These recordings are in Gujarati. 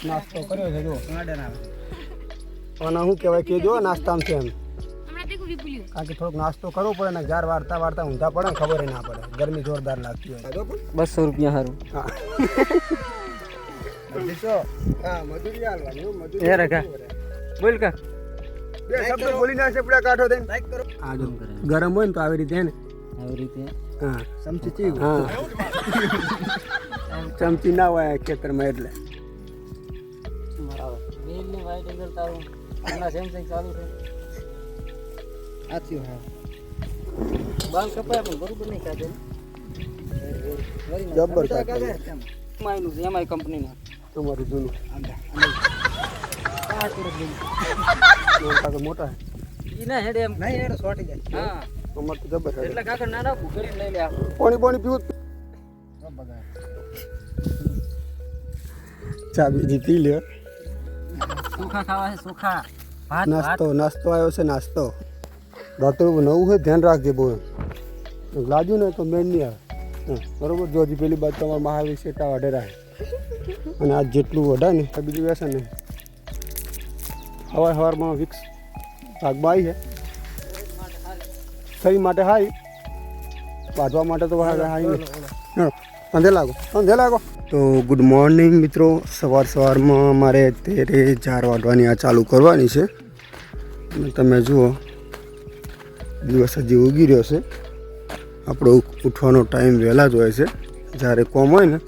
નાસ્તો કર્યો છે જો અને શું કહેવાય કે જો નાસ્તામાં છે એમ કારણ કે થોડોક નાસ્તો કરવો પડે ને જાર વાર્તા વાર્તા ઊંધા પડે ને ખબર ના પડે ગરમી જોરદાર લાગતી હોય 200 રૂપિયા સારું હા મજૂરી હાલવાની મજૂરી રખા બોલ કા બે શબ્દ બોલી ના છે પૂરા કાઠો દે લાઈક કરો આ જો ગરમ હોય ને તો આવી રીતે હે ને આવી રીતે હા ચમચી હા ચમચી ના હોય ખેતરમાં એટલે બેલની વાઈટ એંગલ તારું આના સેમસંગ ચાલુ છે આથી હા બાલ કપાય પણ બરોબર નહીં કાઢે જબર કાઢે માઈનું છે એમઆઈ કંપનીના તમારું જૂનું આ તો મોટા ઈ ના હેડે એમ નહીં હેડે સોટી જાય હા અમાર તો જબર એટલે કાકા ના રાખું કરી લઈ લે પાણી પાણી પીવું ચા બીજી પી લ્યો સુખા ખાવા છે સુખા નાસ્તો આવ્યો છે નાસ્તો ડોક્ટર નવું છે ધ્યાન રાખજે બહુ લાગ્યું ને તો મેળ નહીં આવે બરોબર જો હજી પેલી બાજુ તમારે મહાવીર શેટા વાઢેરા અને આ જેટલું વઢાય ને બીજું વેસે ને સવારમાં વિક્સ ભાગમાં આવી છે શરીર માટે હાઈ બાંધવા માટે તો હાઈ અંધે લાગો તો ગુડ મોર્નિંગ મિત્રો સવારમાં મારે અત્યારે 4 વાગવાની આ ચાલુ કરવાની છે અને તમે જુઓ દિવસ હજી ઉગી રહ્યો છે આપણો ઉઠવાનો ટાઈમ વહેલા જ હોય છે જ્યારે કોમ હોય ને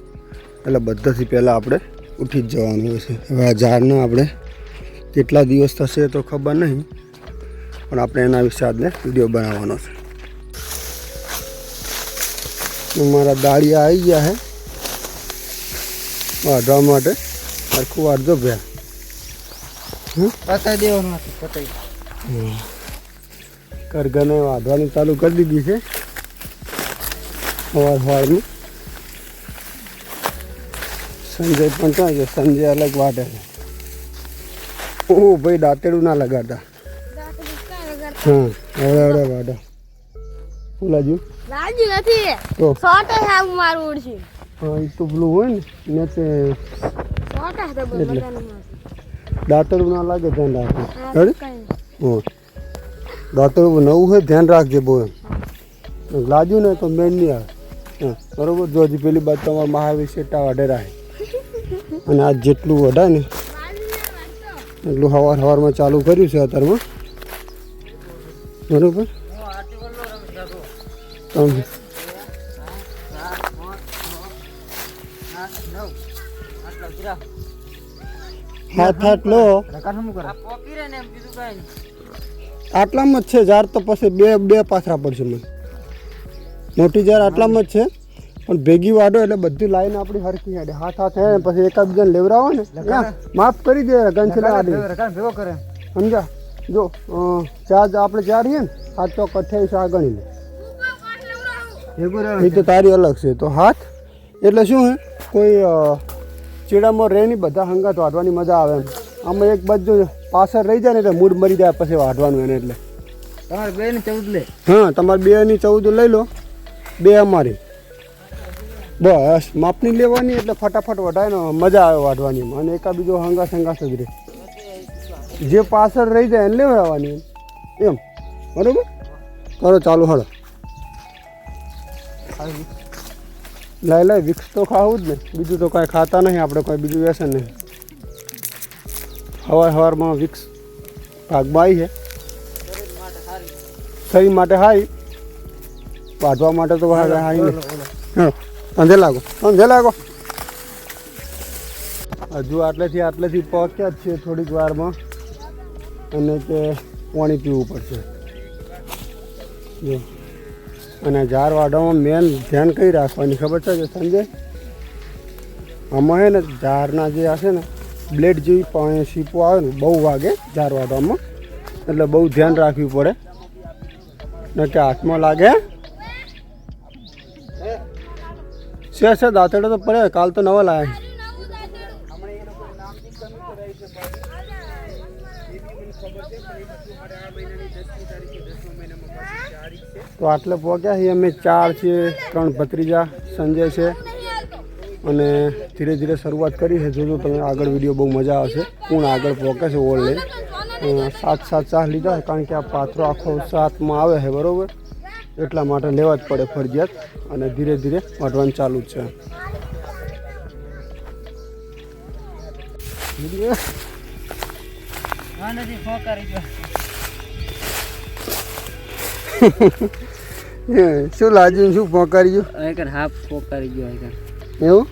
એટલે બધાથી પહેલાં આપણે ઉઠી જ જવાનું હોય છે હવે આ ઝાડને આપણે કેટલા દિવસ થશે તો ખબર નહીં પણ આપણે એના વિશે આજને વિડીયો બનાવવાનો છે મારા દાળિયા આવી ગયા છે વાઢવા માટે સરખું વાઢજો ભ્યા પતાવી દેવાનું પતાવી કરગને વાઢવાની ચાલુ કરી દીધી છે સવારમાં સંજય પણ ક્યાં છે સંજય અલગ વાઢે છે ઓ ભાઈ દાંતેડું ના લગાડતા હા એવડે વાઢો ફૂલાજુ રાજી નથી તો સોટે હાવ મારું ઉડશે હા એ તો પેલું હોય ને તે સોટે તો બધાનું દાંતેડું ના લાગે ધ્યાન રાખજો હા દાંતેડું નવું હોય ધ્યાન રાખજે બહુ એમ લાગ્યું ને તો મેળ નહીં આવે હા બરોબર જો હજી પેલી બાજુ તમારે મહાવીર શેટા વાઢેરા અને આ જેટલું વઢાય ને એટલું સવારમાં ચાલુ કર્યું છે અત્યારમાં બરોબર હાથ લો આટલામાં જ છે ઝાડ તો પછી બે પાથરા પડશે મને મોટી ઝાડ આટલામાં જ છે પણ ભેગી વાઢો એટલે બધી લાઈન આપણી હરખી હેડે હાથ હે પછી એકાબીજાને લેવરાવો ને માફ કરી દે ગંછલા ભેગો કરે સમજા જો ચાર્જ આપણે ચાર છીએ ને 7 ચોક 28 આ ગણી લે એ તો તારી અલગ છે તો હાથ એટલે શું હે કોઈ ચીડામાં રહે નહીં બધા હંગાત વાઢવાની મજા આવે એમ આમાં એક બાજુ પાછળ રહી જાય ને એટલે મૂડ મરી જાય પછી વાઢવાનું એને એટલે તમારે 2 ની 14 લે હા તમારે 2 ની 14 લઈ લો 2 અમારી બસ માપની લેવાની એટલે ફટાફટ વઢાય ને મજા આવે વાઢવાની અને એકા બીજો હંગાસ જ રહે જે પાછળ રહી જાય એને લેવડાવવાની એમ બરાબર કરો ચાલુ હળો લાય વિક્સ તો ખાવું જ ને બીજું તો કાંઈ ખાતા નહીં આપણે કોઈ બીજું વ્યસન નહીં સવારમાં વિક્સ ભાગમાં આવી છે શરીર માટે હાઈ વાઢવા માટે તો હાઈ ને અંધે લાગો હજુ આટલેથી પહોંચ્યા જ છે થોડીક વારમાં અને કે પાણી પીવું પડશે જો અને ઝાડ વાઢવામાં મેન ધ્યાન કઈ રાખવાની ખબર છે સંજય આમાં હે ને ઝાડના જે હશે ને બ્લેડ જેવી સીપો આવે ને બહુ વાગે ઝાડ વાઢવામાં એટલે બહુ ધ્યાન રાખવું પડે ને કે હાથમાં લાગે છે દાંતેડો તો પડે કાલ તો નવા લાયા તો આટલે પહોંચ્યા છીએ અમે 4 છીએ 3 ભત્રીજા સંજય છે અને ધીરે ધીરે શરૂઆત કરી છે. જોજો તમે આગળ વિડીયો બહુ મજા આવશે. કોણ આગળ પહોંચે છે ઓળ લઈ 7 ચા લીધા છે કારણ કે આ પાથરો આખો 7માં આવે છે બરાબર, એટલા માટે લેવા જ પડે ફરજિયાત. અને ધીરે ધીરે વાટવાનું ચાલુ જ છે. શું લાગ્યું, શું પોકારી ગયું? હાફ પોકારી ગયો એવું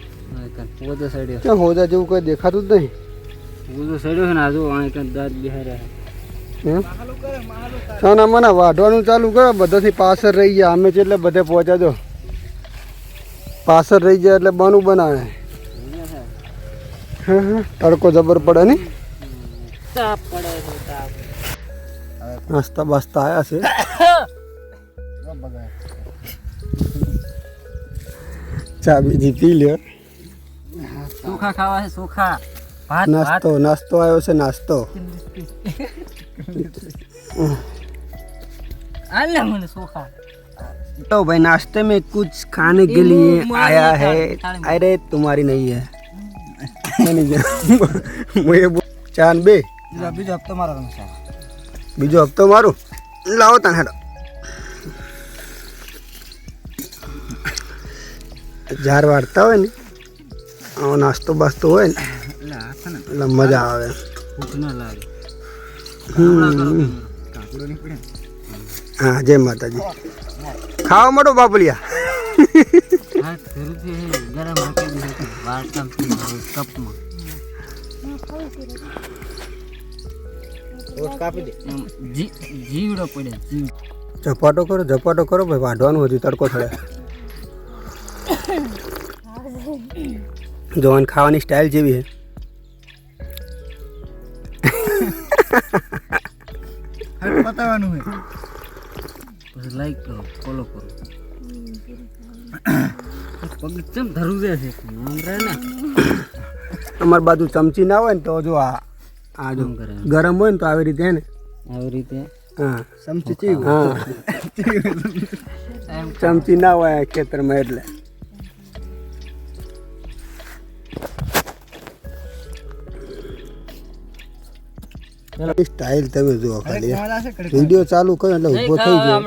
પોતો સડ્યો. ક્યાં હોજા જેવું કોઈ દેખાતું જ નહીં. પોતો સડ્યો છે ને આજુ દાંત બિહાર્યા. એમ ના મને વાઢવાનું ચાલુ કરો, બધાથી પાછળ રહી ગયા. અમે છે એટલે બધે પહોંચ્યા દો, પાછળ રહી ગયા એટલે બનું બનાવે. હા તડકો જબર પડે ને. નાસ્તા બાસ્તા આવ્યા છે. ચા બીજી પી લ્યો. ચોખા ખાવા છે, ચોખા नाश्तो नाश्तो आयो से नाश्तो तो भाई नाश्ते में कुछ खाने के लिए आया है. अरे तुम्हारी नहीं है चांद बे बीजो हफ्तो मारू लाओ तने हेडो जार वार्ता हो नास्तो बास्तो हो એટલે મજા આવે. હા જય માતાજી. ખાવા મોટો બાપલિયા ઝપાટો કરો ભાઈ, વાઢવાનું હજી તડકો થડે. જોવાની ખાવાની સ્ટાઇલ જેવી છે. બતાવવાનું હોય પછી લાઈક કરો, ફોલો કરો. પગ ચમ ધરું છે ને અમારી બાજુ ચમચી ના હોય ને તો જો આ જો ગરમ હોય ને તો આવી રીતે ને આવી રીતે હા ચમચી હા ચમચી ના હોય ખેતરમાં એટલે સ્ટાઇલ તમે જુઓ. ખાલી વિડીયો ચાલુ કરો એટલે ઊભો થઈ જાય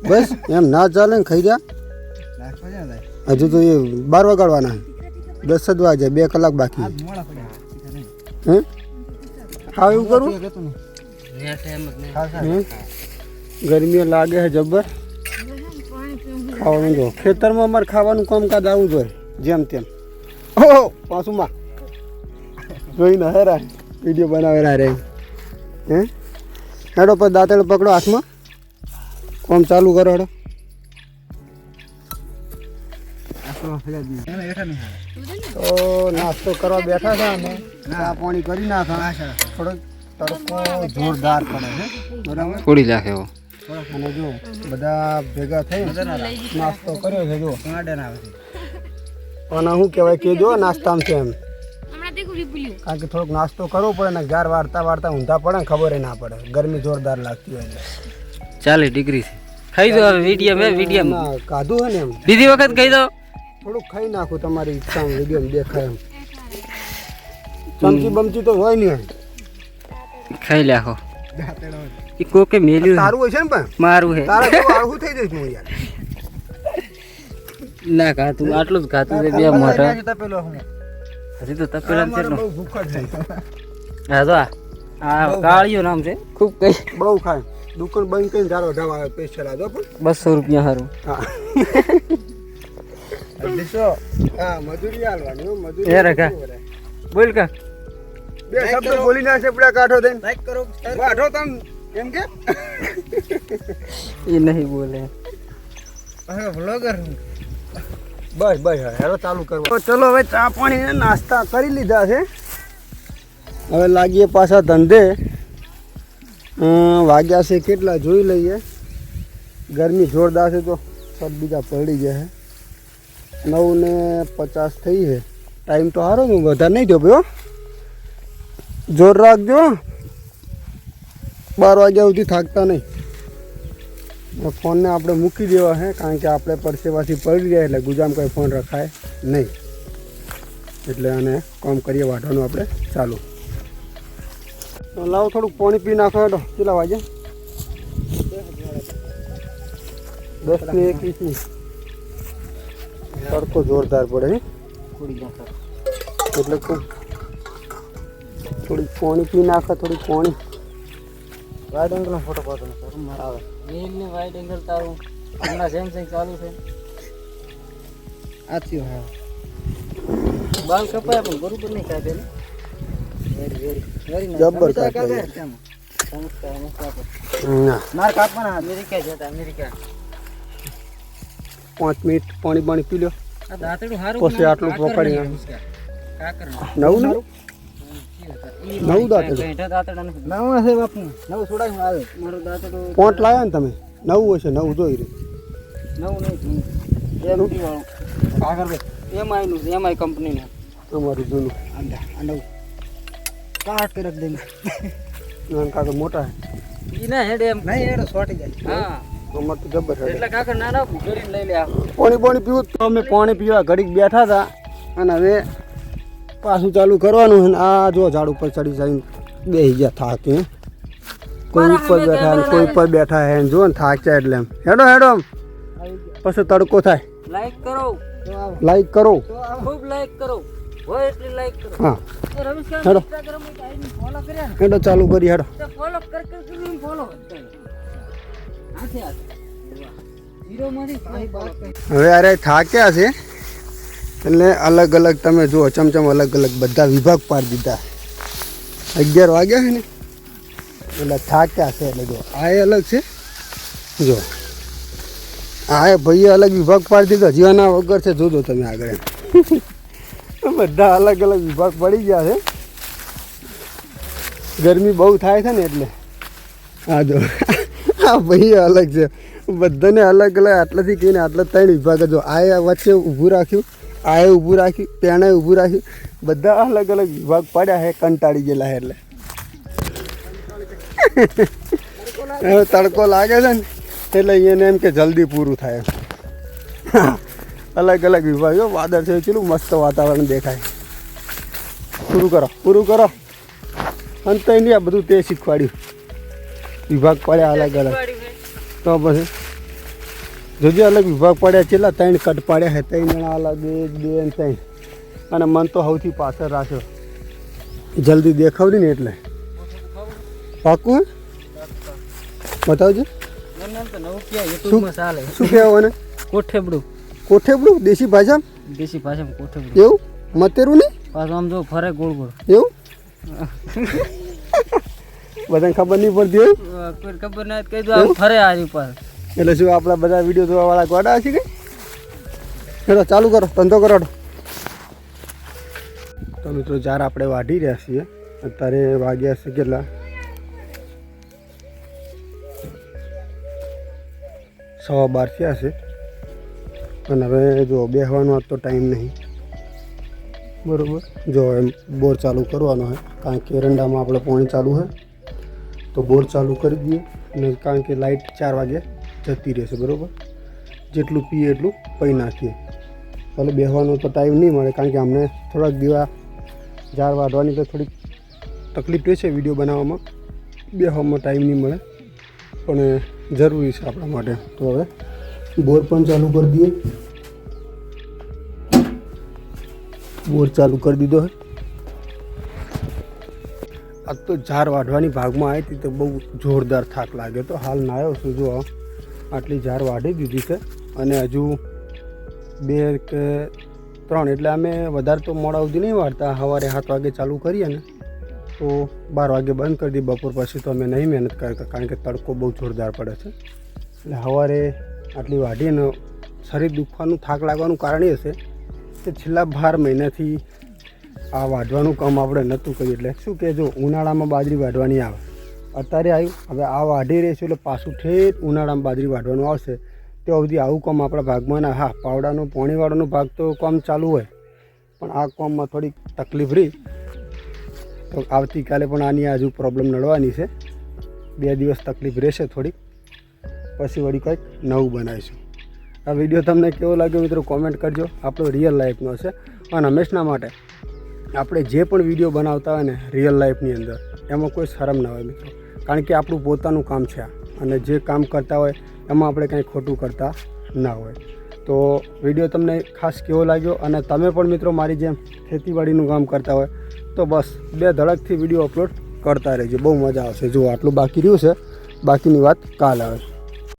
બસ. એમ ના ચાલે ને ખાઈ જા. હજુ તો એ 12 વગાડવાના, 10 જ વાગે, 2 કલાક બાકી. હે હા એવું કરું. ગરમીઓ લાગે છે જબર. ખાવાનું જો ખેતરમાં અમારે ખાવાનું કામકાજ આવું જોઈએ જેમ તેમ. ઓહો પાછુંમાં જોઈને હેરા વિડીયો બનાવેલા રે. હે હેડો પર દાંતેડો પકડો હાથમાં, કોમ ચાલુ કરો હેડો. તો નાસ્તો કરવા બેઠા છે અમે, ચા પાણી કરી નાખા. થોડોક તડકો જોરદાર પડે છે બરાબર, થોડી લાગે એવો. અને જો બધા ભેગા થઈ નાસ્તો કર્યો છે. જો અને શું કહેવાય કે જો નાસ્તામાં છે એમ, કારણ કે થોડોક નાસ્તો કરવો પડે ને. ગાર વાર્તા ઊંધા પડે ને ખબર ના પડે, ગરમી જોરદાર લાગતી હોય. 40 ડિગ્રી છે. ખાઈ દો વિડીયો કાધું હોય ને એમ બીજી વખત કહી દો. થોડુંક ખાઈ નાખું, તમારી ઈચ્છા વિડીયો દેખાય એમ. ચમચી બમચી તો હોય નહીં, ખાઈ લાખો. એ કોકે મેલ્યું તારું હોય છે ને પણ મારું હે તારા જેવું આળહું થઈ જઈશ હું યાર. ના ખાતું આટલું જ ખાતું છે. 2 મોટા હજી તો તપેલા છે. બહુ ભૂખ જ છે. હા તો આ કાળિયો નામ છે. ખૂબ કઈ બહુ ખાય. દુકાન બંધ કરીને જારો ઢાવા આવે સ્પેશિયલ આજો પણ 200 રૂપિયા હારું. હા હા મજૂરી આલવાની હો, મજૂરી. એ રખા બોલ કા 2 શબ્દ બોલી ના છે પડા કાઠો થઈને. લાઈક કરો કાઠો તમ એમ કે એ નહીં બોલે. હવે વ્લોગર બસ હેરો ચાલુ કરવા. તો ચલો હવે ચા પાણી ને નાસ્તા કરી લીધા છે, હવે લાગીએ પાછા ધંધે. વાગ્યા છે કેટલા જોઈ લઈએ. ગરમી જોરદાર છે તો સબ બીજા પડી ગયા છે. 9:50 થઈ છે. ટાઈમ તો સારો ને, વધારે નહીં થયો ભાઈ. જોર રાખજો, 12 વાગ્યા સુધી થાકતા નહીં. ફોનને આપણે મૂકી દેવા છે કારણ કે આપણે પરસેવાથી પડી રહ્યા એટલે ગુજામ કોઈ ફોન રખાય નહીં. એટલે આને કામ કરીએ વાઢવાનું આપણે ચાલુ. તો લાવો થોડુંક પાણી પી નાખો. હેડો કેટલા વાગે? 10:21. તડકો જોરદાર પડે હે એટલે થોડીક પાણી પી નાખો. થોડીક પાણી. વાઇડ એંગલનો ફોટો પાડો ને આવે મેલને વાઇડ એંગલ તારું હમણાં સેમસંગ ચાલુ છે આ થયું. હા બાલ કપાય પણ બરોબર નહીં કાપે ને વેરી જબર કાપે. માર કાપવાના અમેરિકા જતા અમેરિકા 5 મિનિટ પાણી પી લો. આ દાંતડું હારું પછી આટલું પકડી કાકર નવું દાંતડું નવું હશે બાપુ નવું છોડાયું આવે મારું દાંતડું 5 લાવ્યા ને તમે? નવું હશે. નવું જોઈ રહ્યું. નવું નહીં એ રૂટી વાળું કાગળ એમઆઈનું એમઆઈ કંપનીનું અમારું જૂનું અંડા અંડવ કાટ કરી દે નાન કાગળ મોટા ઈ ના હેડ એમ નહીં હેડ સોટી જાય. હા અમાર તો જબર છે. એટલે કાકર ના ભૂગરીને લઈ લે આ પાણી પીવું તો અમે પાણી પીવા ઘડીક બેઠા હતા અને હવે પાછું ચાલુ કરવાનું છે. આ જો ઝાડ ઉપર ચડી જઈને બેસી ગયા થાકે. કોઈ ઉપર બેઠા ને કોઈ ઉપર બેઠા હે જો ને થાક છે એટલે એમ હેડો પછી તડકો થાય. લાઈક કરો લાઈક કરો. ખૂબ લાઈક કરો હોય એટલી લાઈક કરો. હા રવિશ હેડો ઇન્સ્ટાગ્રામ માં આઈને ફોલો કર્યા ને હેડો ચાલુ કરી હેડો. તો ફોલો કરીને ફોલો હાથે હાથ ઝીરો માંથી ફાઈ બાત કરી હવે અરે થાક્યા છે એટલે અલગ અલગ તમે જુઓ ચમચમ અલગ અલગ બધા વિભાગ પાડી દીધા. 11 વાગ્યા છે ને એટલે થાક્યા છે. એટલે જો આ અલગ છે. જો આ ભાઈએ અલગ વિભાગ પાડી દીધો. જીવાના વગર છે. જોજો તમે આગળ બધા અલગ અલગ વિભાગ પડી ગયા છે. ગરમી બહુ થાય છે ને એટલે આ જો આ ભાઈ અલગ છે. બધાને અલગ અલગ આટલાથી કહીને આટલા 3 વિભાગ. જો આ વચ્ચે ઊભું રાખ્યું, આ ઊભું રાખ્યું, પેણે ઊભું રાખ્યું. બધા અલગ અલગ વિભાગ પડ્યા છે. કંટાળી ગયેલા છે એટલે હવે તડકો લાગે છે ને એટલે એને એમ કે જલ્દી પૂરું થાય. અલગ અલગ વિભાગ વાદળ છે. કેટલું મસ્ત વાતાવરણ દેખાય. પૂરું કરો અંત નહીં. આ બધું તે શીખવાડ્યું. વિભાગ પડ્યા અલગ અલગ. તો પછી જોજે અલગ વિભાગ પડ્યા છેલ્લા 3 કટ પાડ્યા છે. 3 જણા અલગ 1 2 અને 3. અને મન તો સૌથી પાછળ રાખ્યો જલ્દી દેખાવડી ને એટલે પાકું બતાવજો. શું ચાલે શું કહેવું ને? કોઠેબડું દેશી ભાષા. દેશી ભાષામાં કોઠેબડું એવું મતેરું નહીં પાછું આમ જો ફરે ગોળ ગોળ એવું બધાને ખબર નહીં પડતી હોય. કોઈ ખબર ના કહી દો આમ ફરે આરી પર એટલે શું આપણા બધા વિડીયો જોવા વાળા ગોડા હશે કે? ચલો ચાલુ કરો, ધંધો કરો. તો મિત્રો જ્યારે આપણે વાઢી રહ્યા છીએ અત્યારે વાગ્યા છે કેટલા? 12:15 થયા છે. અને હવે જો બેસવાનો તો ટાઈમ નહીં બરાબર. જો એમ બોર ચાલુ કરવાનો હોય કારણ કે એરંડામાં આપણે પાણી ચાલુ હોય તો બોર ચાલુ કરી દઈએ. અને કારણ કે લાઇટ 4 વાગે જતી રહેશે બરાબર. જેટલું પીએ એટલું પી નાખીએ. ભલે બેસવાનો તો ટાઈમ નહીં મળે કારણ કે અમને થોડાક દિવસ ઝાડ વાઢવાની તો થોડીક તકલીફ રહેશે વિડીયો બનાવવામાં. બેસવામાં ટાઈમ નહીં મળે પણ જરૂરી છે આપણા માટે. તો હવે બોર પણ ચાલુ કરી દઈએ. બોર ચાલુ કરી દીધો હોય. આજ તો ઝાડ વાઢવાની ભાગમાં આવી હતી તો બહુ જોરદાર થાક લાગ્યો તો. હાલ નાયો છું જો આટલી ઝાડ વાઢી દીધી છે અને હજુ 2 કે 3 એટલે અમે વધારે તો મોડા સુધી નહીં વાળતા. સવારે 7 વાગે ચાલુ કરીએ ને તો 12 વાગે બંધ કરી દઈએ. બપોર પછી તો અમે નહીં મહેનત કરતા કારણ કે તડકો બહુ જોરદાર પડે છે. એટલે સવારે આટલી વાઢીને શરીર દુખવાનું થાક લાગવાનું કારણ એ હશે કે છેલ્લા 12 મહિનાથી આ વાઢવાનું કામ આપણે નહોતું કર્યું. એટલે શું કે જો ઉનાળામાં બાજરી વાઢવાની આવે અત્યારે આવ્યું. હવે આ વાઢી રહીશું એટલે પાછું ઠેઠ ઉનાળામાં બાજરી વાઢવાનું આવશે. ત્યાં સુધી આવું કામ આપણા ભાગમાં ના. હા પાવડાનું પાણીવાળાનો ભાગ તો કામ ચાલુ હોય પણ આ કામમાં થોડીક તકલીફ રહી. તો આવતીકાલે પણ આની હજુ પ્રોબ્લેમ નડવાની છે. 2 દિવસ તકલીફ રહેશે થોડીક. પછી વળી કંઈક નવું બનાવીશું. આ વિડીયો તમને કેવો લાગ્યો મિત્રો કોમેન્ટ કરજો. આપણો રિયલ લાઈફનો છે અને હંમેશના માટે આપણે જે પણ વિડીયો બનાવતા હોય ને રિયલ લાઈફની અંદર એમાં કોઈ શરમ ના હોય મિત્રો, કારણ કે આપણું પોતાનું કામ છે આ, અને જે કામ કરતા હોય એમાં આપણે કંઈ ખોટું કરતા ના હોય. તો વિડીયો તમને ખાસ કેવો લાગ્યો, અને તમે પણ મિત્રો મારી જેમ ખેતીવાડીનું કામ કરતા હોય તો બસ 2 ધડકથી વિડીયો અપલોડ કરતા રહેજો, બહુ મજા આવશે. જો આટલું બાકી રહ્યું છે, બાકીની વાત કાલ આવે.